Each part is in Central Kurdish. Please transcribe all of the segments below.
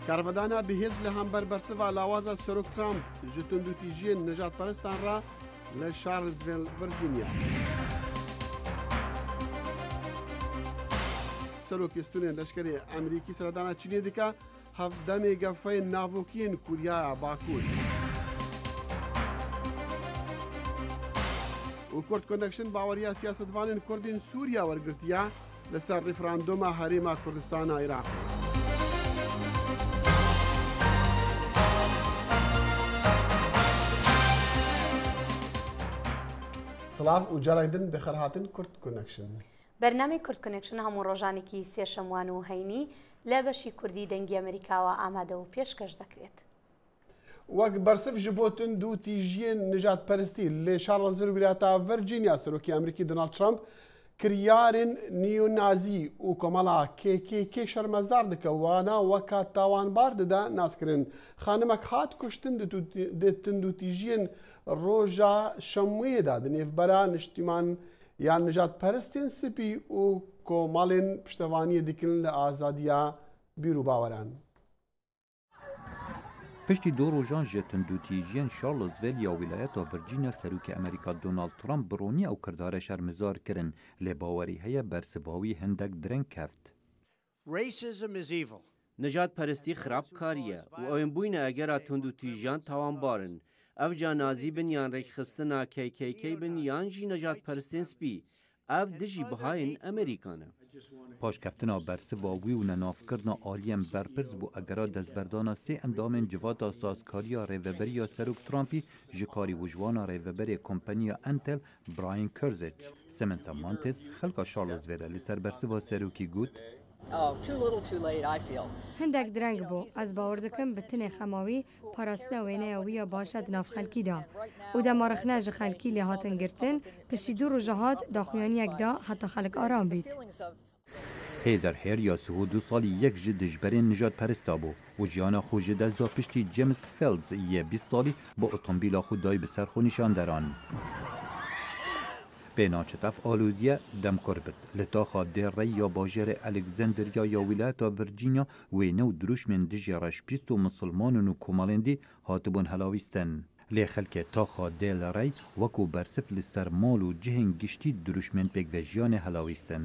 کاربدانا بهێز لە هەمبەر بەرسەوە لاوازە سەرۆک ترامپ ji tundûtîjiyên nejatperestan re li Charlottesville, Virginia. Serokîstûnên leşkerê Emerîkî seredana Çînê dike hevdemê gefeyên navokiyên Kuryaya Bakur. û Kurd Connection baweriya siyasetvanên Kurdên Sûriya wergirtiye li ser referandûma Herêma Kurdistana Iraq. سلااف و جارێک din بخێر هاتن Kurd Connection. بەرنامەی کورد کۆنێکشن هەموو ڕۆژانێکی سێشەموان و هەینی لە بەشی کوردی دەنگی ئەمریکاوە ئامادە و پێشکەش دەکرێت. وەک بەرسف ji بۆ tundûtîjiyên nijadperestî lê Charlottesville wilata Virginia serokê Amerîkî Donald Trump kiryarên nîyonazî û komela KKK şermezar dike wana weka tawanbar dide naskirin. Xanimek hat kuştin di tundûtîjiyên roja şemwê de di nêvbera niştîman yan nijadperestên spî û komalên piştevaniyê dikin li azadiya bîr û baweran. پشتی دو روژان ji tundûtîjiyên Charlottesville ya wilayeta Virginia serokê Amerîka Donald Trump bironiya ew kirdare şermezar kirin lê bawerî heye bersivawî hindek direng keft. Nijadperestî xirabkar ye û ew ên bûyne egera tundûtîjiyan tawanbarin. Ev ca nazî bin yan rêkxistina KKK bin yan jî nijadperestên spî. Ev dijî bihayên Amerîkan e. Paşkeftina bersivawî û nenavkirina aliyên berpirs bû egera destberdana sê endamên civata sazkariya rêveberiya serok Trumpî ji karî wijwana rêveberê kompaniya Intel Brian Kurzich. Samantha Mantis xelka Charlottesville li ser bersiva serokî got: هەندێک درەنگ بوو ئەس باوەڕ دەکەم بە تنێ خەماوی پاراستنە وێنەیە ویە باشە ناف خەلکیدا و دەمارەخنە ji خەلکی لێ هاتن گرتن پشتی دوو ڕۆژە هات داخوێنیەکدا هەتا خەلک ئارام بیت. Hêder hêriya Suhud du salî yek ji dijberên nijadperesta bû û jiyana xwe ji dest da piştî James Fields yê 20 salî bi otomobîla xwe dayê bi ser xwe nîşanderan. Pênaçetef alûziye demkor bit. Li taxa dêrey ya bajarê Alexandria ya wilayeta Virginia wê new dirûjmên dijî reşpîst û misilmanin û komalên dî hatibûn helavîstin. Lê xelkê taxa dêlerey wekû bersif li ser mal û cihên giştî dirûjmên pêkvejiyanê helavîstin.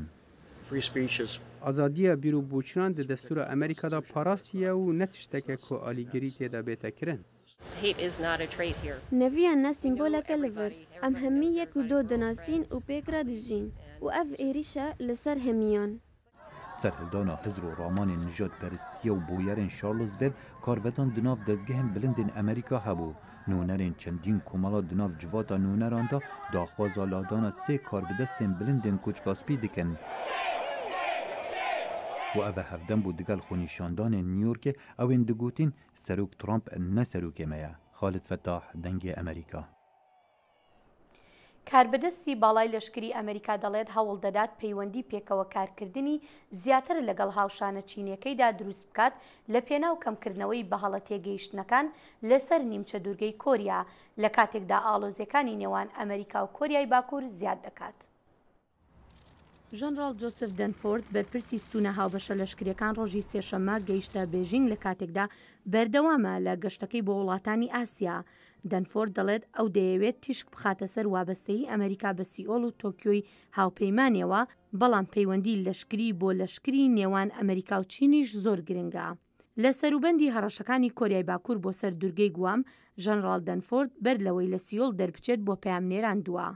Azadiya bîrûbûçiran di destûra Amerîkada parastiye û ne tişteke ku alîgirî têde bête kirin. Neviyan ne sîmboleke li vir. Em hemî yek û do dinasîn û pêk re dijîn û ev êrîş e li ser hemiyan. Serhildana hizr û ramanên nijadperestiya û boyerên Charlottesville karvedan di nav dezgehên bilindên Amerîka hebû. Nûnerên çendîn komala di nav civata nûneran da daxwaza ladana sê karbidestên bilindên koçkaspî dikin. و ev hevdem bû digel xwenîşandanên New Yorkê ew ên digotin serok Trump ne serokê me ye. Xalid Fettah, Dengê Amerîka. کاربەدەستی باڵای لەشکری ئەمریکا دەڵێت هەوڵ دەدات پەیوەندی پێکەوە کارکردنی زیاتر لەگەڵ هاوشانە چینیەکەیدا دروست بکات لە پێناو کەمکردنەوەی بەهەڵە تێگەیشتنەکان لەسەر نیمچە دوورگەی کۆریا لە کاتێکدا ئاڵۆزیەکانی نێوان ئەمریکا و کۆریای باکوور زیاد دەکات. ژەنڕال جۆسف دەنفۆرد بەرپرسی ستونە هاوبەشە لەشکریەکان ڕۆژی سێشەممە گەیشتە بێژینگ لە کاتێکدا بەردەوامە لە گەشتەکەی بۆ وڵاتانی ئاسیا. دەنفۆرد دەڵێت ئەو دەیەوێت تیشک بخاتە سەر وابەستەی ئەمریکا بە سیئۆڵ و تۆکیۆی هاوپەیمانیەوە بەڵام پەیوەندی لەشکری بۆ لەشکری نێوان ئەمریکا و چینیش زۆر گرنگە. لە سەروبەندی هەڕەشەکانی کۆریای باکوور بۆ سەر دوورگەی گوام ژەنڕال دەنفۆرد بەر لەوەی لە سیۆڵ دەربچێت بۆ پەیامنێراندووە.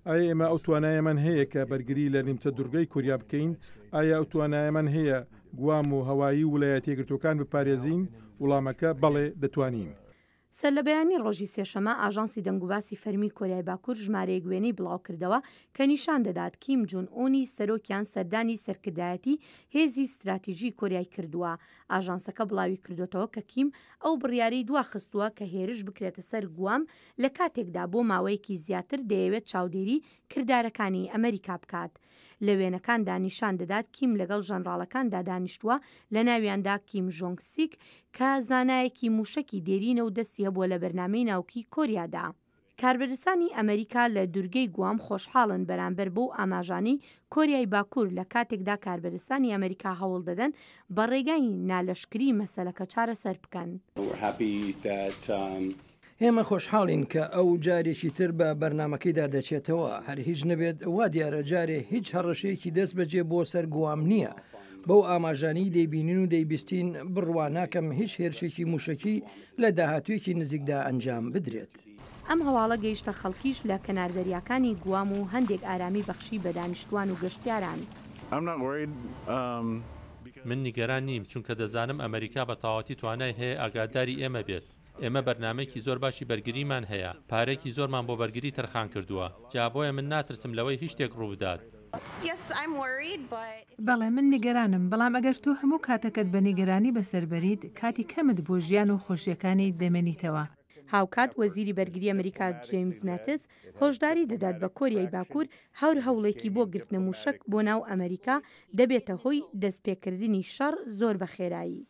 ئایا ئێمە ئەو توانایەمان هەیە کە بەرگری لە نیمچە دوورگەی کوریا بکەین؟ ئایا ئەو توانایەمان هەیە گوام و هەوایی ویلایەتە یەکگرتووەکان بپارێزین؟ وڵامەکە بەڵێ دەتوانین. سەر لە بەیانی ڕۆژی سێشەمە ئاژانسی دەنگوباسی فەرمی کۆریای باکوور ژمارەیەک وێنەی بڵاو کردەوە کە نیشان دەدات کیم جون ئۆنی سەرۆکیان سەردانی سەرکردایەتی هێزی استراتیژی کۆریای کردووە. ئاژانسەکە بڵاوی کردوێتەوە کە کیم ئەو بڕیارەی دواخستووە کە هێرش بکرێتە سەر گوام لە کاتێکدا بۆ ماوەیەکی زیاتر دەیەوێت چاودێری کردارەکانی ئەمریکا بکات. لە وێنەکاندا نیشان دەدات کیم لەگەڵ ژەنڕاڵەکاندا دانیشتووە لە ناویاندا کیم ژۆنگ سیک کە زانایەکی موشکی دێرینە و دەستیە بۆ لە بەرنامەی ناوکی کۆریادا. کاربەرستانی ئەمریکا لە دوورگەی گوام خۆشحاڵن بەرامبەر بۆ ئاماژانی کۆریای باکوور لە کاتێکدا کاربەرستانی ئەمریکا هەوڵ دەدەن بە ڕێگای نالەشکری مەسەلەکە چارەسەر بکەن. ئێمە خۆشحاڵین کە ئەو جارێکی تر بە بەرنمەکەیدا دەچێتەوە، هەر هیچ نەبێت وا دیارە جارێ هیچ هەڕەشەیەکی دەست بەجێ بۆ سەر گوام نییە. بەو ئاماژانی دەیبینین و دەیبیستین بڕواناکەم هیچ هێرشێکی موشکی لە داهاتوویەکی نزیکدا ئەنجام بدرێت. ئەم هەواڵە گەیشتە خەڵکیش لە کەناردەریاکانی گوام و هەندێک ئارامی بەخشی بە دانیشتوان و گەشتیاران. من نیگەران نیم چونکە دەزانم ئەمریکا بە تەواوەتی توانای هەیە ئاگاداری ئێمە بێت. ئێمە بەرنمەیەکی زۆر باشی بەرگریمان هەیە، پارێکی زۆرمان بۆ بەرگری تەرخان کردووە، جا بۆیە من ناترسم لەوەی هیچ شتێک ڕوودات. بەڵێ من نیگەرانم، بەڵام ئەگەر تۆ هەموو کاتەکەت بە نیگەرانی بەسەربەریت کاتی کەمت بۆ ژیان و خۆشیەکانی دەمێنیتەوە. هاوکات وەزیری بەرگری ئەمریکا جیمز ماتیس هۆشداری دەدات بە کۆریای باکوور هەور هەوڵێکی بۆ گرتنە موشک بۆ ناو ئەمریکا دەبێتە هۆی دەستپێکردنی شەڕ زۆر بە خێرایی.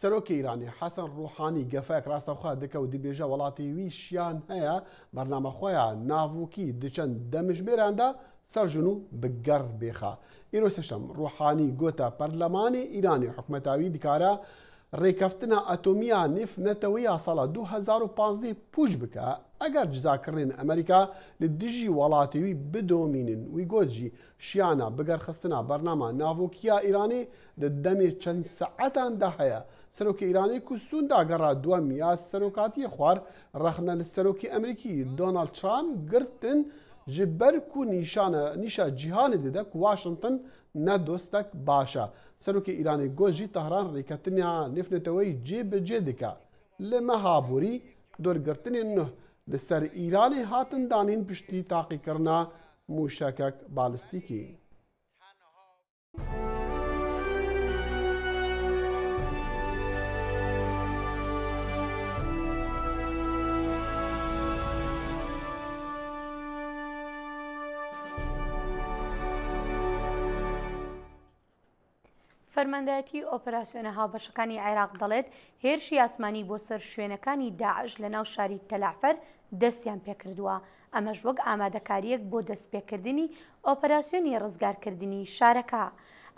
سەرۆکی ئیرانی حەسەن ڕوحانی گەفەیەک ڕاستەوخوا دکە و دەبێژە وڵاتی ویشیان هەیە بەرنامە خۆیان ناووکی دچەند دەمژمێراندا سەرژن و بگەڕ بێخە. ئیرۆ سێشەم ڕوحانی گۆتە پەرلەمانی ئیرانی حکومەتاوی دکارە ڕێکەفتنە ئەتۆمیە نێفنەتەوەیە ساڵە 2015 پوش بکە ئەگەر جزاکردن ئەمریکا لە دژی وڵاتیوی بدۆمینن وی گۆتژی شیانە بگەرخستنە بەرنامە ناوۆکیە ئیرانی دەمێ چەند سەعەتاندا هەیە. سەرۆکی ئیرانی کو سووندا گەڕا دووەم یا سەرۆکاتی خوار ڕەخنە لە سەرۆکی ئەمریکی دۆناڵد ترامپ گرتن ji ber ku nîşa cîhanê dide ku Washington ne dostek baş e. Serokê Îranê got jî Tehran rêketiniya nêfneteweyî cêbicê dike. Li mehaborî dorgirtinên nûh li ser Îranê hatin danîn piştî taqîkirina mûşekek balîstîkî. فەرماندایەتی ئۆپەراسیۆنە هاوبەشەکانی عێراق دەڵێت هێرشی ئاسمانی بۆ سەر شوێنەکانی داعش لە ناو شاری تەلعفەر دەستیان پێکردووە. ئەمەش وەک ئامادەکاریەک بۆ دەستپێکردنی ئۆپەراسیۆنی ڕزگارکردنی شارەکە.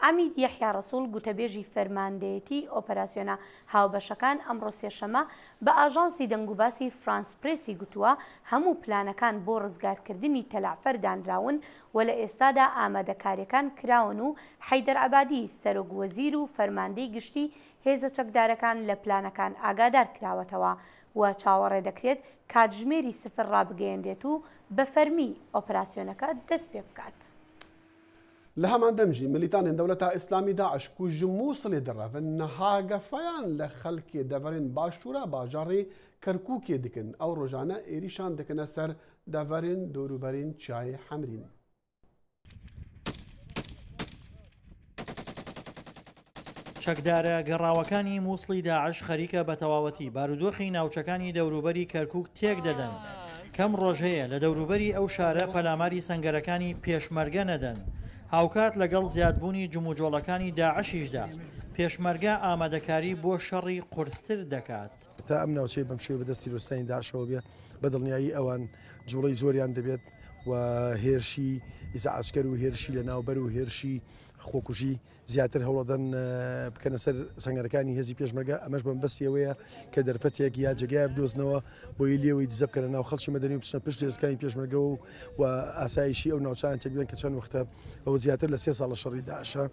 عەمید یەحیا ڕەسوول گوتەبێژی فەرماندەیەتی ئۆپەراسیۆنە هاوبەشەکان ئەمڕۆ سێشەمە بە ئاژانسی دەنگوباسی فرانس پرێسی گوتووە هەموو پلانەکان بۆ ڕزگارکردنی تەلعفەر دانراون و لە ئێستادا ئامادەکاریەکان کراون و حەیدەر عەبادی سەرۆک وەزیر و فەرماندەی گشتی هێزە چەکدارەکان لە پلانەکان ئاگادار کراوەتەوە و چاوەڕێ دەکرێت کاتژمێری سفر ڕابگەیەندێت و بە فەرمی ئۆپەراسیۆنەکە دەست پێ بکات. لە هەمان دەمژی ملیتانên دەوڵەتا ئیسلامی داعش ku ji Mosulê direvin niha gefeyan li xelkê deverên başûra bajarê Kerkûkê dikin. Ew rojane êrîşan dikine ser deverên dewrûberên Çiyayê Hemrîn. چەکدارە گەڕاوەکانی مووسڵی داعش خەریکە بە تەواوەتی بارودۆخی ناوچەکانی دەوروبەری کەرکووک تێک دەدەن. کەم ڕۆژ هەیە لە دەوروبەری ئەو شارە پەلاماری سەنگەرەکانی پێشمەرگە نەدەن. هاوکات لەگەڵ زیادبوونی جموجۆڵەکانی داعشیشدا پێشمەرگە ئامادەکاری بۆ شەڕی قورستر دەکات. تا ئەم ناوچەی بەم شێوە بەدەستی ڕۆستانی داعشەوە بێ بە دڵنیایی ئەوان جوڵەی زۆریان دەبێت و هێرشی ئیزعاجکەر و هێرشی لە ناوبەر و هێرشی خۆکوژی زیاتر هەوڵەدەن بکەنە سەر سەنگەرەکانی هێزی پێشمەرگە. ئەمەش بەم بەستیەوەیە کە دەرفەتێک یا جێگای بدۆزنەوە بۆی لێوەی دزە بکەنە ناو خەڵکی مەدەنی و بچنە پشت هێزەکانی پێشمەرگە و ئاسایشی ئەو ناوچان تێکبێن کە چەند وەختە ئەوە زیاتر لە 3 ساڵە شەڕی داعشە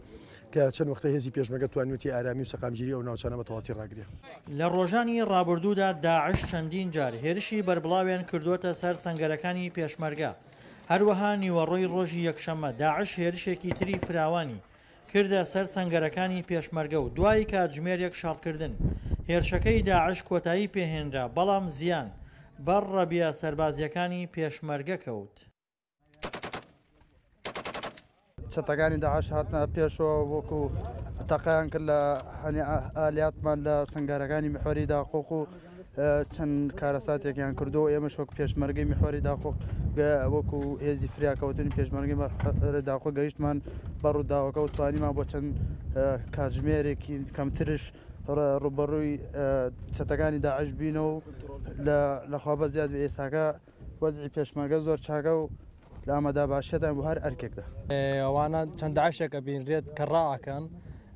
کە چەند وەختە هێزی پێشمەرگە توانیوتی ئارامی و سەقامگیری ئەو ناوچانە بە تەواوەتی ڕاگرێ. لە ڕۆژانی ڕابردوودا داعش چەندین جار هێرشی بەربڵاویان کردوتە سەر سەنگەرەکانی پێشمەرگە. هەروەها نیوەڕۆی ڕۆژی یەکشەممە داعش هێرشێکی تری فراوانی کردە سەر سەنگەرەکانی پێشمەرگە و دوای کاتژمێرێک شاڵکردن هێرشەکەی داعش کۆتایی پێهێنرا بەڵام زیان بەر ڕەبیە سەربازیەکانی پێشمەرگە کەوت. چەتەکانی داعش هاتنە پێشەوە وەکو تەقیان کرد لە ئالیاتمان لە سنگارەکانی میحوەری داقۆق و چەند کارەساتێکیان کردو ئێمەش وەک پێشمەرگەی میحوەری داقۆق وەکو هێزی فریاکەوتنی پێشمەرگی داقۆ گەیشتمان بەڕووداوەکە و توانیمان بۆ چەند کاتژمێرێکی کەمترش ڕوبەڕووی چەتەکانی داعش بینە و لە خوابە زیاد بە ئێستاکە وەزعی پێشمەرگە زۆر چاکە و لە ئامادە باشێتان بۆ هەر ئەرکێکدا ئەوانە چەند داعشێکە بینرێت کە ڕائەکەن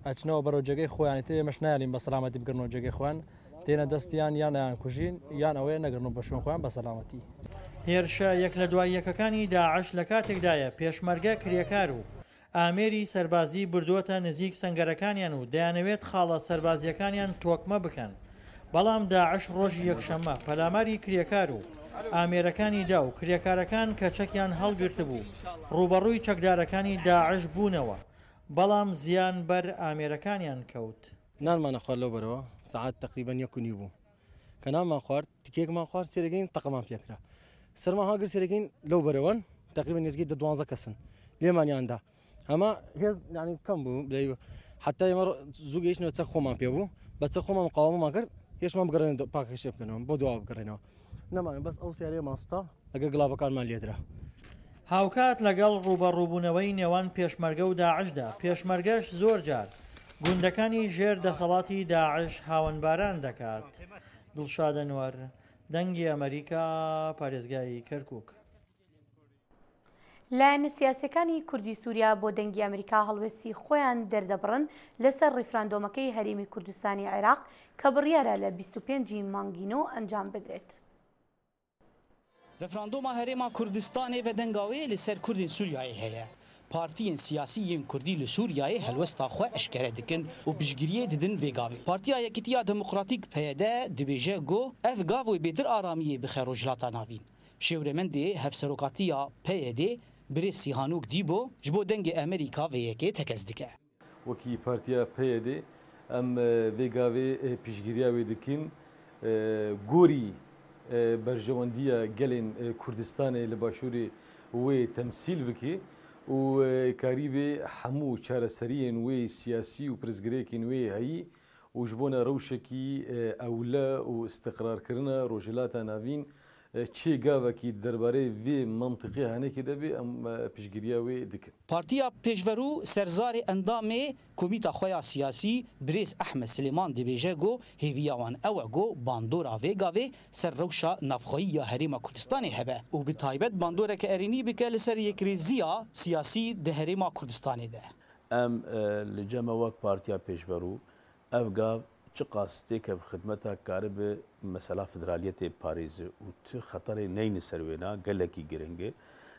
ئەچنەوە بەرەو جێگەی خۆیان تێ ئێمەش نایالین بە سەلامەتی بگرنەوە جێگەی خۆیان تێنە دەستیان یان ئەیان کوژین یان ئەوەیە نەگرن و بە شوێن خۆیان بە سەلامەتی. هێرشە یەک لە دوای یەکەکانی داعش لە کاتێکدایە پێشمەرگە کرێکار و ئامێری سەربازی بردووەتە نزیک سەنگەرەکانیان و دەیانەوێت خاڵە سەربازیەکانیان تۆکمە بکەن. بەڵام داعش ڕۆژی یەکشەممە پەلاماری کرێکار و ئامێرەکانی دا و کرێکارەکان کە چەکیان هەڵگرت بوو ڕوبەڕووی چەکدارەکانی داعش بوونەوە بەڵام زیان بەر ئامێرەکانیان کەوت. نانمانە خوارد لەو بەرەوە سعات تقریبان 1:30 بوو کە نانمان خوارد تکێکمان خوارد سێرەگەین تەقەمان پێکرا سەرمان هاگر سێرەگەین لەو بەرەوەن تقریبا نزیک 12 کەسن لێمانیاندا ئەمە هێز ینی کەم بوو حتا ئێمە زوو گەیشتنەوە چەک خۆمان پێ بوو بە چەک خۆمان مقاومەمان کرد هێشمان بگەڕێن پاکەشێ بکەنەوە بۆ دوا بگەڕێنەوە نەمان بەس ئەو سیارەیە ماستا لەگە گڵاوەکانمان لێدرا. هاوکات لەگەڵ ڕوبەڕووبوونەوەی نێوان پێشمەرگە و داعشدا پێشمەرگەش زۆر جار گوندەکانی ژێر دەسەڵاتی داعش هاوەنباران دەکات. دڵشاد ئەنوەر دەنگی ئەمریکا پارێزگای کەرکووک. لایەنە سیاسەکانی کوردی سووریا بۆ دەنگی ئەمریکا هەڵوێستی خۆیان دەردەبڕن لەسەر ڕیفراندۆمەکەی هەرێمی کوردستانی عێراق کە بڕیارە لە 25 مانگینۆ ئەنجام بدرێت. ڕفراندۆما هەرێما کوردستانی بە دەنگاوەیە لەسەر کوردین سووریایە هەیە. پارتیên siyasîyên Kurdî li Sûriyayê helwesta xwe eşkere dikin û piştgiriyê didin vê gavê. Partiya Yekîtiya Demokratîk PYD dibêje got ev gav ê bêdir aramiyê bixe rojhilata navîn. Şêwremendê hevserokatiya PYD birê Sîhanûk Dîbo ji bo dengê Amerîka vê yekê tekez dike. Wekî Partiya PYD em vê gavê piştgiriya wê dikin gorî berjewendiya gelên Kurdistanê li başûrê wê temsîl bike û karîbê hemû çareseriyên wê siyasî û pirzgirêkên wê heyî û ji bona rewşekî ewle û istiqrarkirina rojhilata navîn çê gavekî derbarê vê mantiqê henekê de bê em piştgiriya wê dikin. Partiya Pêşverû serzarê endamê komîta xwe ya siyasî Birêz Ehmed Silêman dibêje got hêviya wan ew e got bandora vê gavê ser rewşa navxwayî ya Herêma Kurdistanê hebe û bi taybet bandoreke erênî bike li ser yekrêziya siyasî di Herêma Kurdistanê de. Em li cem wek Partiya Pêşverû ev gav çi qasitêk ev xidmeta karibe mesela federaliyetê parêzê û tu xeterê neyne ser wêna gelekî giring e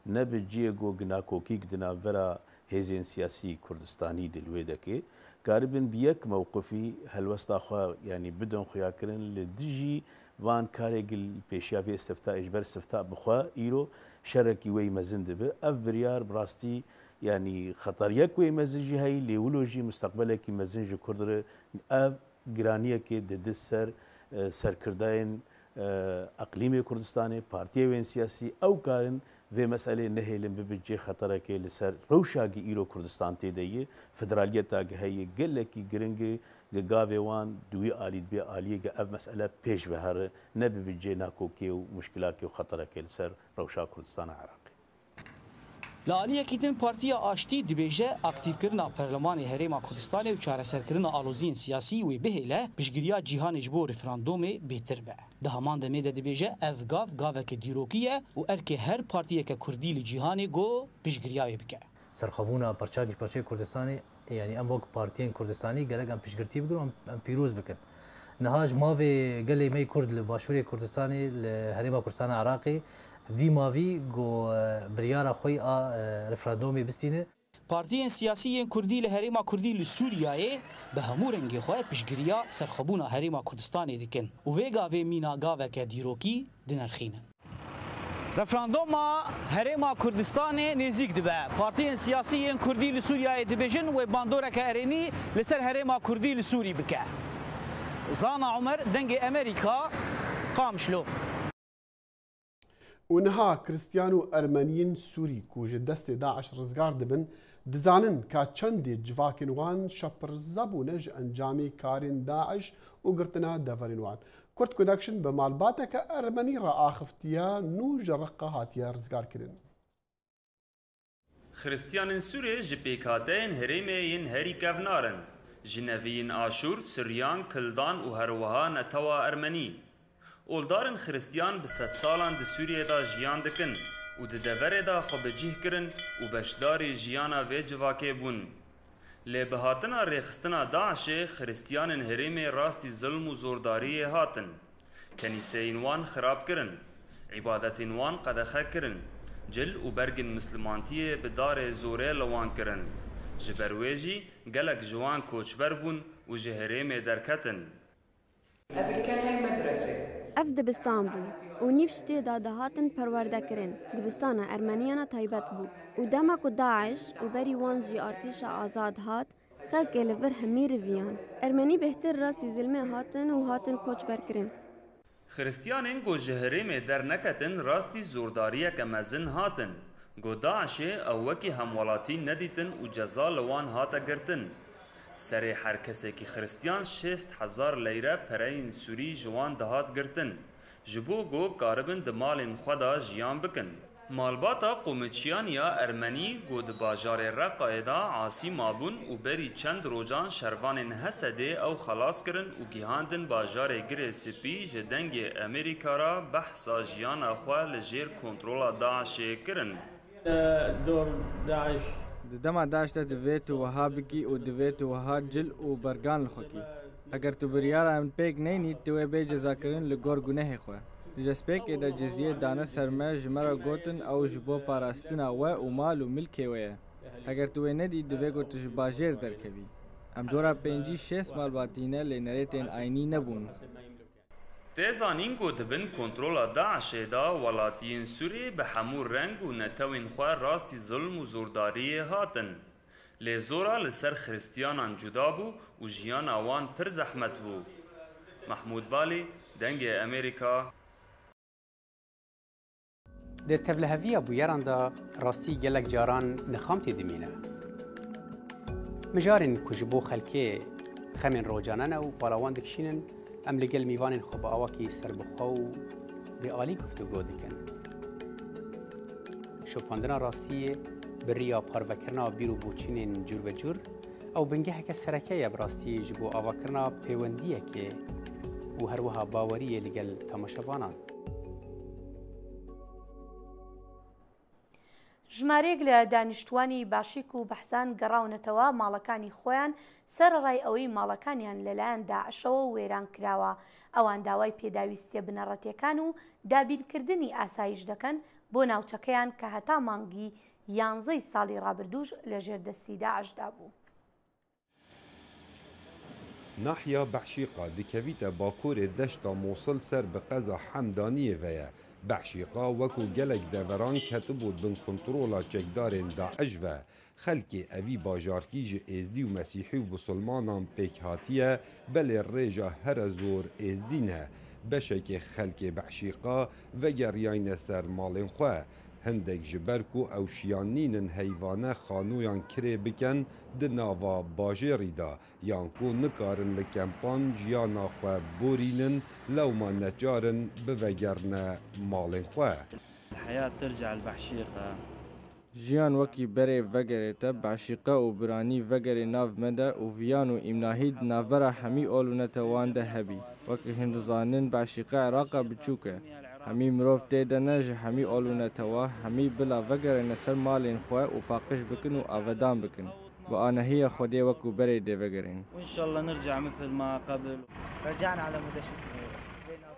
ne bi ciyê got ginakokîk di navbera hêzên siyasî Kurdistanî dil wê deke karibin bi yek mewqifî helwesta xwe yanî bidin xuyakirin li dijî van karê gil pêşiya vê istifta ji ber istifta bixwe îro şerekî wê mezin dibe ev biryar bi rastî yanî xeteriyek wê mezin jî heyî lêwilo jî mustaqbelekî mezin ji Kurd re ev giraniyekê didis ser serkirdayên eqlîmê Kurdistanê partiyê siyasî ew karin vê meselê nehêlin bibe cê xeterekê li ser rewşakî îro Kurdistan tê de ye federaliyeta heye gelekî giringê li gavê wan di wî alî bê aliyê ge ev mesele pêş vehere ne bibe cê nakokê û muşkilatê û xeterekê li ser rewşa Kurdistana Iraqê. Li aliyekî din Partiya Aştî dibêje aktivkirina Perlemanê Herêma Kurdistanê û çareserkirina aloziyên siyasî wê bihêle piştgiriya cîhanê ji bo referandûmê bêtir be. Di heman demê de dibêje ev gav gaveke dîrokî ye û erkê her partiyeke Kurdî li cîhanê got piştgiriya wê bike. Serxwebûna Parçayê Kurdistanê yanî em wek partiyên Kurdistanî gerek em piştgirtî bikin û em pîroz bikin. Niha ji mavê gelê me Kurd li başûrê Kurdistanê li Herêma Kurdistana Iraqê vî mavî got biryara xwe a referandûmê bistîne. Partiyên siyasîyên Kurdî li Herêma Kurdî li Sûriyayê bi hemû rengê xwe piştgiriya serxwebûna Herêma Kurdistanê dikin û vê gavê mîna gaveke dîrokî dinerxînin. Referandûma Herêma Kurdistanê nêzik dibe. Partiyên siyasîyên Kurdî li Sûriyayê dibêjin wê bandoreke erênî li ser Herêma Kurdî li Sûrî bike. Zana Umer dengê Amerîka Qamişlo. و نها کریستیان و ئەرمەنیین سووری کو ji destê Daeş rizgar dibin dizanin ka çendê civakên wan şepirze bûne ji encamê karên Daeş û girtina deverên wan. Kurd Connection bi malbateke Ermenî re axiftiye nû ji Reqqa hatiye rizgarkirin. Xristiyanên Sûrê ji pêkhateyên herêmê yên herî kevnarin. جنوین آشور سریان کلدان و هروها نتوا ارمنی اولدارن خریستیان به 100 سالان د سوریه دا جیان دکن و د دوره دا خو بجیه کرن و بشداری جیانا و جواکه بون لی بهاتنا ریخستنا داعش خریستیان هریم راستی ظلم و زورداری هاتن کنیسه وان خراب کرن عبادت وان قدخه کرن جل و برگن مسلمانتی به دار زوره لوان کرن جبرویجی گلک جوان کوچبر بون و جهریم درکتن اف دبستان بو و نیف شتی دا دهاتن پرورده کرن دبستان ارمنیانا تایبت بو و دما کو داعش و بری وان جی ارتش آزاد هات خلق لور همی رویان ارمنی بهتر راستی ظلمه هاتن و هاتن کوچبر کرن خریستیانین گو جهریم در نکتن راستی زورداریه که مزن هاتن گو داعش او وکی همولاتی ندیتن و جزا لوان هاتا گرتن سری هر کسی که خریستیان 60,000 لیره پرین سوری جوان دهات گرتن جبو گو قاربن دمالین خدا جیان بکن مالباتا قومچیان یا ارمنی گو د باجار رقایدا عاصی مابون و بری چند روجان شروان حسده او خلاص کرن و گیهاندن باجار گر سپی جدنگ امریکا را بحثا جیان اخوا لجیر کنترولا داعش کرن دور داعش دما داعش ته دویت وها بکی او دویت وها جل او برگان لخوکی اگر تو بریار ام پیک نه نی تو به جزا کرن لګور ګناه خو دسپیک د جزیه دانه سرمه جمره گوتن او جبو پاراستنا و مال و ملک و اگر تو نه دی دوی گوت باجر درکوي ام دورا 5-6 مال باتینه لنریتن عینی نبون تیزانین گو دبن کنترولا داعش دا ولاتین سوری به همور رنگ و نتوین خواه راستی ظلم و زورداری هاتن لی زورا لسر خریستیانان جدا بو و جیان آوان پر زحمت بو محمود بالی دنگ امریکا د تبلهوی بویران دا راستی گلک جاران نخام تیدمینه مجارن کجبو خلکه خمین روجانن و بالاوان دکشینن ام لگل میوانن خوب آواکی سربخوا و به آلی گفتگو دکن شوپاندنا راستی بریا پاروکرنا بیرو بوچینن جور به جور او بنگه که سرکه براستی جبو آواکرنا پیوندیه که و هر وها باوریه لگل تماشاوانان ژمارەیەک لە دانیشتوانی باشیک و بەحسان گەڕاونەتەوە ماڵەکانی خۆیان سەرڕای ئەوەی ماڵەکانیان لەلایەن داعشەوە وێران کراوە ئەوان داوای پێداویستیە بنەڕەتیەکان و دابینکردنی ئاسایش دەکەن بۆ ناوچەکەیان کە هەتا مانگی 11 ساڵی ڕابردووش لە ژێردەستی داعشدا بوو. ناحیا بەحشیقا دکەویتە باکوورێ دەشتا مووسڵ سەر بە قەزا حەمدانیەڤەیە بەحشیقا وەکو gelek deveran ketibû bin kontrola çekdarên Daeş ve xelkê evî bajarkî ji êzdî û mesîhî û musulmanan pêk hatiye belê rêja here zor êzdî ne beşekê xelkê bexşîqa vegeriyayne ser malên xwe hindek ji ber ku ew şiyanînin heyvane xanoyan kirê bikin di nava bajêrî da yan ku nikarin li kempan jiyana xwe borînin lewma neçarin bivegerne malên xwe. الحياة ترجع البحشيقة جیان وکی بره وگره تا بحشیقه و برانی وگره ناو مده و ویان و امناهید ناوره همی اولونه توانده هبی وکی هندزانن بحشیقه عراقه بچوکه همی مروف تیده نجه همی اولونه توا همی بلا وگره نسر مالین خواه و پاقش بکن و آودان بکن و آنهی خودی وکو بره دی وگرین وإن شاء الله نرجع مثل ما قبل. رجعنا على مدش اسمه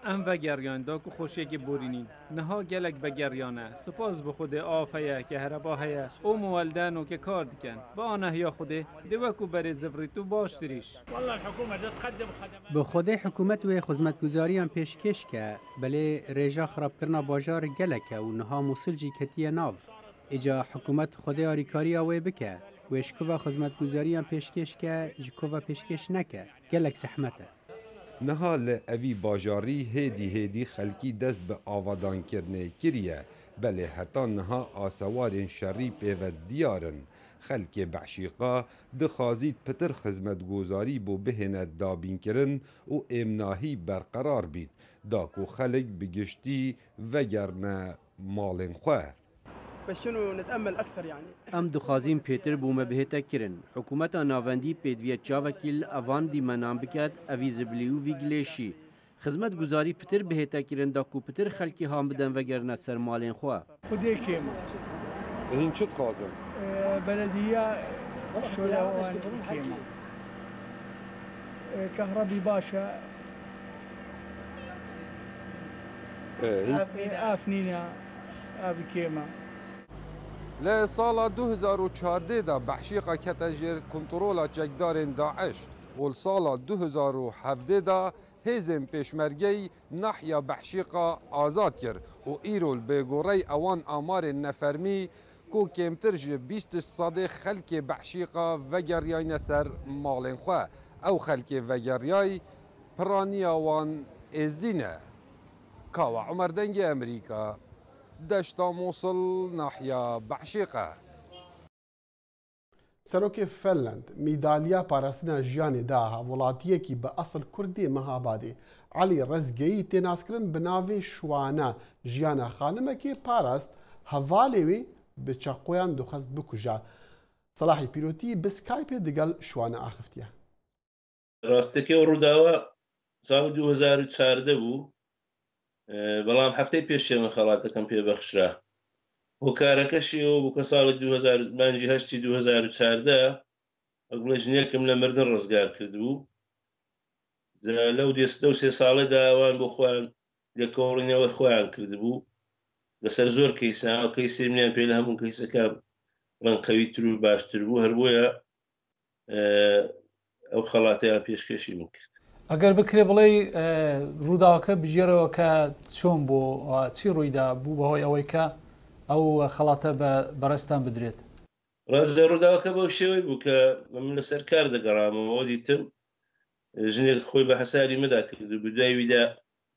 ام وگریان دا که خوشیک بورینین نها گلک وگریانه سپاس به خود آفیه که هربا هیه او مولدن و که کار دکن با آنه یا خوده دوکو بر زفریتو باشتریش والله الحكومة تقدم خدمات به خود حکومت و خدمتگزاریان پیشکش که بله رژا خراب کرنا باجار گلک و نها موسلجی کتیه ناو اجا حکومت خود آریکاری آوه بکه و اشکوه خدمتگزاریان پیشکش که جکوه پیشکش نکه گلک زحمته Niha li evî bajarî hêdî hêdî xelkî dest bi avadankirinê kiriye belê heta niha asewarên şerî pêve diyarin xelkê bexşîqa dixwazît pitir xizmetgozarî bû bihêne dabînkirin û êmnahî berqerar bît da ku xelek bi giştî vegerne malên xwe. بس شنو نتامل اكثر يعني ام دخوازیم پیتر بومه بهتا کرن حکومت ناوندی پیدویت چاوکیل اوان دی منام بکات اویزبلیو ویگلیشی خدمت گزاری پتر بهتا کرن دا کو پتر خلکی هام بدن وگرنه سرمالین خوا خودی کیم این چه خازم بلدیه شولوان کیم كهربي باشا افنينا ابي كيما لا سال 2014 دا بحشيقه كتجر كنترولا جگدارن داعش والسال 2017 دا هزم پیشمرگی ناحیه بحشيقه آزاد کرد و ایرول بگوری اوان آمار نفرمی کو کمتر ج 20 صد خلک بحشيقه وگریان سر مالن خو او خلک وگریای پرانیا وان ازدینه کاوا عمر دنگ امریکا دشتا موصل ناحیه بحشيقه سەرۆکی فنلند میدالیا پاراستنا ژیانی دا وڵاتیەکی بە ئەسڵ کوردی مەهابادێ علی ڕزگەیی تێناسکردن بە ناوێ شوانە ژیانە خانمێکی پاراست هەڤالێوێ بە چەقۆیان دخەست بکوژە سەلاحی پیرۆتی بە سکایپێ دەگەڵ شوانە ئاخفتیە ڕاستەکەی ڕووداوە ساڵی 2014 بوو بەڵام هەفتەی پێشێمە خەڵاتەکەم پێبەخشرا هۆکارەکەشیەوە بووکە ساڵی 2014 ئەگوڵە ژنێکم لە مردن ڕزگار کردبوو لەو دێستە و 3 ساڵەدا ئەوان بۆ خۆیان لێکۆڵینەوە خۆیان کردبوو لەسەر زۆر کەیسان ئەو کەیسێ منیان پێ لە هەموو کەیسەکان ڕەنقەویتر و باشتر بوو هەر بۆیە ئەو خەڵاتیان پێشکەشی من کرد ئەگەر بکرێ بڵێ ڕووداوەکە بژێرەوە کە چۆن بۆ چی ڕوویدا بوو بەهۆی ئەوەی کە ئەو خەڵاتە بەڕێستان بدرێت ڕاستە ڕووداوەکە بەو شێوەی بوو کە من لەسەر کار دەگەڕامەوە دیتم ژنێک خۆی بە حەساری مەدا کرد و دواییدا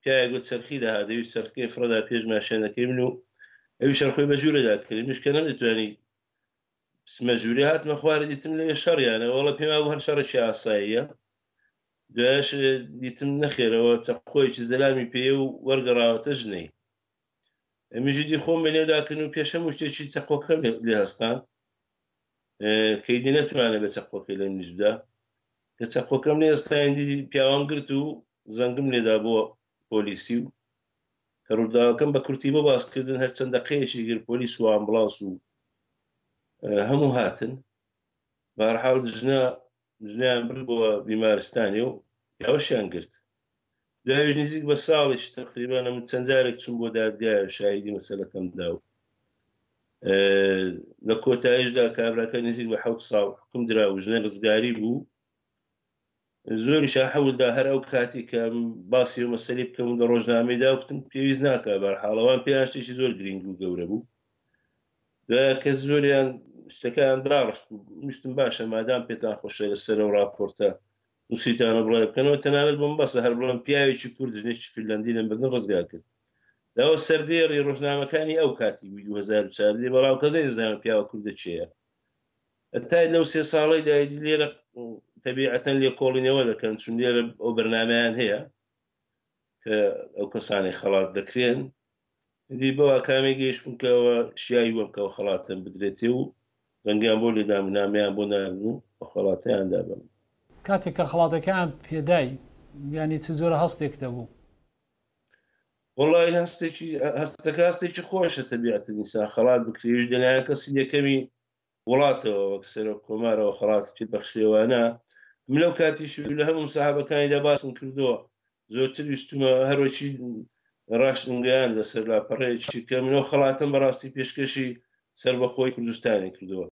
پیاە گوت چرخی داها دەویست چرخەکەی فڕەدا پێش ماشێنەکەی من و ئەوی شەرخۆی بە ژوورەدا کرد مش کە نەدەتوانی مەژووری هاتمە خوارە دیتم لێ شەڕیانە وەڵە پێم هەر شەڕێکی ئاساییە دوایش دیتم نەخێرەوە چەقۆیەکی زەلامی پێ و وەرگەڕاوەتە ژنەی ئەمیژی دی خۆم بە نێوداکردن و پێشەم شتێکی چەقۆکە لێ هەستان کەیدی نەتوانێت بە چەقۆکەی لە منیشدا کە چەقۆکەم لێ ئێستایندی پیاوام گرت و زەنگم لێدا بۆ پۆلیسی و کە ڕووداوەکەم بە کورتی بۆ باسکردن هەر چەند دەقەیەکی گر پۆلیس و ئامبڵانس و هەموو هاتن بەهەرحاڵ ژنیان برد بۆ بیمارستانی و پیاوەشیان گرت دوایش نزیک بە ساڵێک تقریبان من چەند جارێک چوون بۆ دادگایە شاهیدی مەسەلەکەمدا و لە کۆتاییشدا کابراکە نزیک بە 7 ساڵ حکم درا و ژنە ڕزگاری بوو زۆریشا حەولدا هەر ئەو کاتی کە باسی و مەسەلی بکەم لە ڕۆژنامەیدا وتم پێویست ناکە بەرحاڵەوان پێیان شتێکی زۆر گرنگ و گەورە بوو دوایە کەس زۆریان شتەکان داڕشت ویستم باشە مادام پێتان خۆشە لەسەر ئەو راپۆرتە نووسیتانە بڵێ بکەنەوە تەنانەت بۆم بەسە هەر بڵێم پیاوێکی کورد ژنێکی فینلاندی لەم بردن ڕزگار کرد داوە سەردێڕی ڕۆژنامەکانی ئەو کاتی بووی 2014 بەڵام کەسێک نەزانم پیاوە کوردە چێیە ئەتای لەو 3 ساڵەی دایدی لێرە تەبیعەتەن لێکۆڵینەوە دەکەن چون لێرە ئەو بەرنامەیان هەیە کە ئەو کەسانی خەڵات دەکرێن دی بەوە کامێک گەیشتم کەەوە شیایی وەم کەەوە خەڵاتم بدرێتێ و ڕەنگیان بۆ لێدامنامەیان بۆ ناردن و بە خەڵاتیاندا بم کاتێک کە خەڵاتەکان پێدای ینی چ زۆرە هەستێک دەبوو وڵی هەستەکە هەستێکی خۆشە تەبیعەتە نیسان خەڵات بکرێش دەلایەن کەسی یەکەمی وڵاتەوە وەک سەرۆک کۆمارەوە خەڵات پێ بەخشێوانە من لەو کاتیش لە هەموو ساحەبەکانیدا باسم کردووە زۆرتر ویستمە هەروەکی ڕاشنگیان لەسەر لاپەڕەیەکی کە منەوە خەڵاتم بەڕاستی پێشکەشی سەربەخۆی کوردستانی کردووە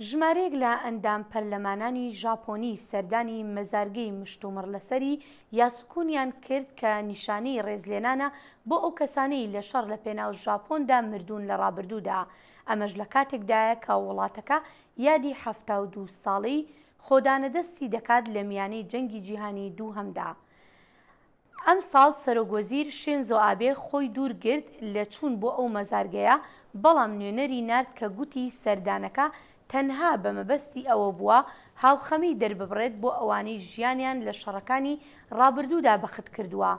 ژمارەیەک لە ئەندام پەرلەمانانی ژاپۆنی سەردانی مەزارگەی مشتومڕ لەسەری یاسکونیان کرد کە نیشانەی ڕێزلێنانە بۆ ئەو کەسانەی لە شەڕ لە پێناو ژاپۆندا مردوون لە ڕابردوودا ئەمەش لە کاتێکدایە کە وڵاتەکە یادی 72 ساڵەی خۆدانەدەستی دەکات لە میانەی جەنگی جیهانی دووهەمدا ئەم ساڵ سەرۆکوەزیر شێنزۆ ئابێ خۆی دوور گرت لە چوون بۆ ئەو مەزارگەیە بەڵام نوێنەری نارد کە گوتی سەردانەکە تەنها بە مەبەستی ئەوە بووە هاوخەمی دەرببڕێت بۆ ئەوانەی ژیانیان لە شەڕەکانی ڕابردوودا بەخت کردووە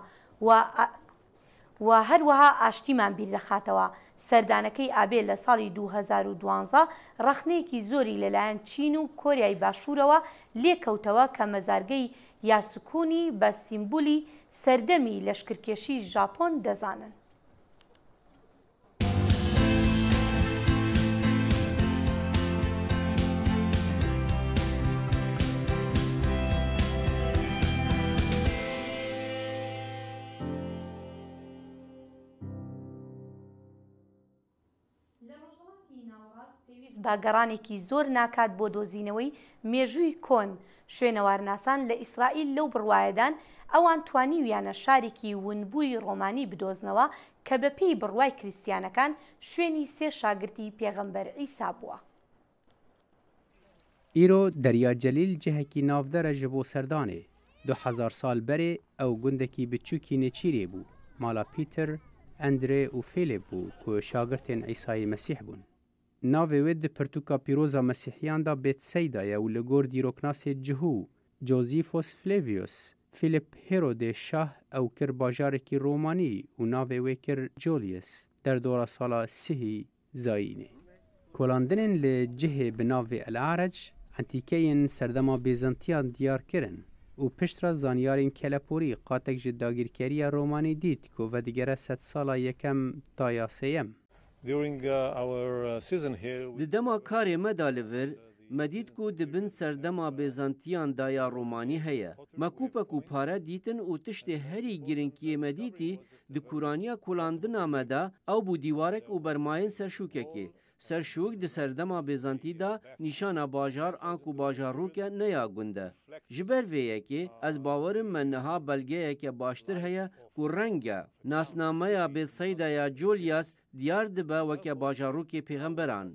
و هەروەها ئاشتیمان بیر دەخاتەوە سەردانەکەی ئابێ لە ساڵی 2012 ڕەخنەیەکی زۆری لەلایەن چین و کۆریای باشوورەوە لێکەوتەوە کە مەزارگەی یاسوکونی بە سیمبولی سەردەمی لەشکرکێشی ژاپۆن دەزانن. باگەڕانێکی زۆر ناکات بۆ دۆزینەوەی مێژووی کۆن. شوێنەوارناسان لە ئیسرائیل لەو بڕوایەدان ئەوان توانیویانە شارێکی ونبووی ڕۆمانی بدۆزنەوە کە بە پێی بڕوای کریستیانەکان شوێنی سێ شاگردی پێغەمبەر عیسا بووە. ئیرۆ دەریا جەلیل جهێکی ناودەرە ji بۆ سەردانێ. 2000 سال berê ew gundekî biçûkî nêçîrê bû. Mala Pîter, Endrê û Fêlêp bû ku şagirtên Îsayê Mesîh bûn. Navê wê di pirtûka pîroza Mesîhiyan da Bêtseyda ye û li gor dîroknasê cihû Josephus Flavius. Filip Herodê şah ew kir bajarekî Romanî û navê wê kir Julius derdora sala sihî Zayînê. Kolandinên li cihê bi navê El-Areç entîkeyên serdema Bêzantiyan diyar kirin û piştra zanyarên keleporî qatek ji dagîrkeriya Romanî dît ku vedigere sed sala yekem ta ya sêyem. Di dema karê me da li vir me dît ku dibin serdema Bêzantiyan da ya Romanî heye. Me kûpek û pare dîtin û tiştê herî girînkiyê me dîtî di kuraniya kulandina me da ew bû dîwarek û bermayên serşûkekê. Serşûk di serdema Bêzantî da nîşana bajar an ku bajarûke neya gund e. Ji ber vê yekê ez bawerim me niha belgeyeke baştir heye ku renge nasnameya Bêtseyda ya Julius diyar dibe weke bajarûkê pêxemberan.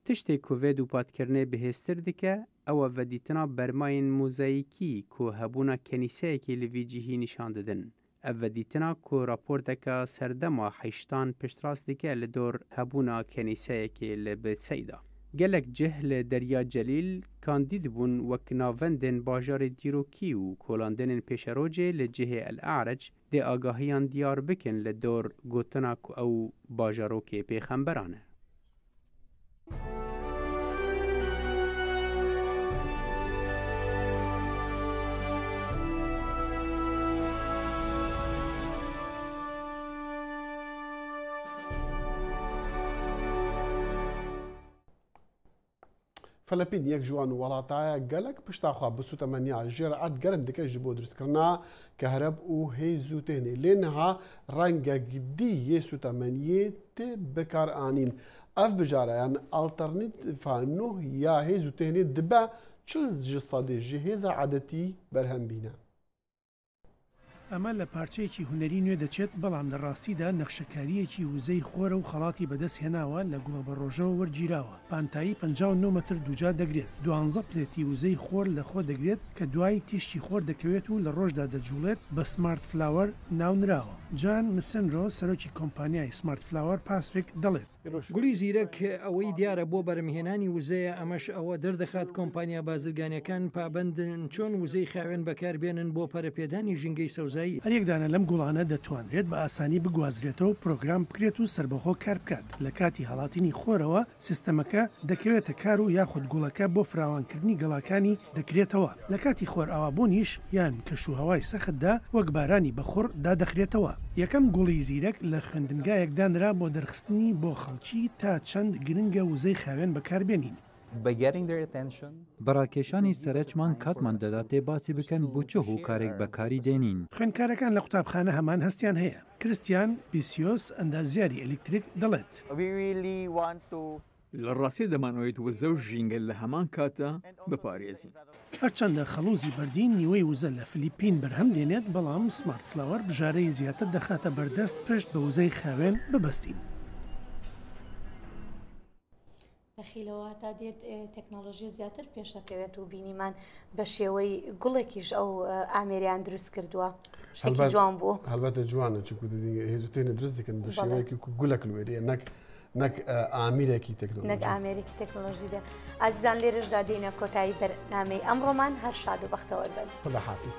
Tiştê ku vê dûpatkirinê bihêztir dike ew e vedîtina bermayên mozayîkî ku hebûna kenîseyekê li vî cihî nîşan didin. Ev vedîtina ku raporteka serdema heştan piştras dike li dor hebûna kenîseyekê li Bêtseyda. Gelek cih li Derya Celîl kandîd bûn wek navendên bajarê dîrokî û kolandinên pêşerocê li cihê El-Areç dê agahiyan diyar bikin li dor gotina ku ew bajarokê pêxemberan e. فلپین یەک جوان وڵاتایە گەلک پشتاخوا بسوتەمەنیا ژێرعەت گەرم دەکەی ji بۆ دروستکردنا کەهرەب û hêz û tênê lê niha renge gidî yê sûtemeniyê tê bikaranîn. Ev bijareyan alternîfa nû ya hêz û tênê dibe 40% ji hêza edetî berhem bîne. ئەمە لە پارچەیەکی هوەری نوێ دەچێت بەڵام لە ڕاستیدا نەخشەکاریەکی وزەی خۆرە و خەڵاتی بەدەست هێناوە لە گوڵە بەڕۆژەوە وەرگیراوە. پانتایی 59 متر دووجا دەگرێت. 12 پلێتی وزەی خۆر لە خۆ دەگرێت کە دوای تیشتی خۆر دەکەوێت و لە ڕۆژدا دەجوڵێت بە سمارت فلاوەر ناونراوە. جان مسنرۆ سەرۆکی کۆمپانیای سمارت فلاوەر پاسفیک دەڵێت. گوڵی زیرەک ئەوەی دیارە بۆ بەرهەمهێنانی وزەیە ئەمەش ئەوە دەردەخات کۆمپانیا بازرگانیەکان پابندن چۆن وزەی خاوێن بەکاربێنن بۆ پەرەپێدانی ژینگەی سەوزایی. هەرێکدانە لەم گوڵانە دەتوانرێت بە ئاسانی بگوازرێتەوە پرۆگرام بکرێت و سربەخۆ کار بکات. لە کاتی هەڵاتنی خۆرەوە سیستەمەکە دەکەوێتە کار و یاخود گوڵەکە بۆ فراوانکردنی گەڵاکانی دەکرێتەوە. لە کاتی خۆرئاوابوونیش یان کەشوهەوای سەختدا وەک بارانی بەخۆر دادەخرێتەوە. یەکەم گوڵی زیرەک لە خوێندنگایەکدانرا بۆ دەرخستنی بۆ خەڵکی تا چەند گرنگە وزەی خاوێن بەکاربێنین. بەڕاکێشانی سەرچمان کاتمان دەدا تێ باسی بکەن بۆ چه هۆکارێک بەکاری دێنین. خوێندکارەکان لە قوتابخانە هەمان هەستیان هەیە. کریستیان پیسیۆس ئەندازیاری ئەلکتریک دەڵێت. لە ڕاستی دەمانەوەیت وزە و ژینگە لە هەمان کاتە بپارێزین. هەرچەندە خەڵوزی بەردین نیوەی وزە لە فلیپین بەرهەم دێنێت بەڵام سمارت فلاوەر بژارەی زیاتر دەخاتە بەردەست پشت بە وزەی خاوێن ببەستین. دەخیلەوە تا دێت تەکنۆلۆژی زیاتر پێشەکەوێت و بینیمان بە شێوەی گوڵێکیش ئەو ئامێریان دروست کردووە. شتێکی جوان بوو. هەڵبەتە جوانە چونکو هێز و تێنە دروست دەکەن بە شێوەیەکی گولەک لێرەیە نەک ئامێرێکی تەکنۆلۆژی. نەک ئامێرێکی تەکنۆلۆژی بێ. ئازیزان لێرەشدا دێنە کۆتایی بەرنامەی ئەمڕۆمان هەر شاد و بەختەوەربن. خدا حافیز.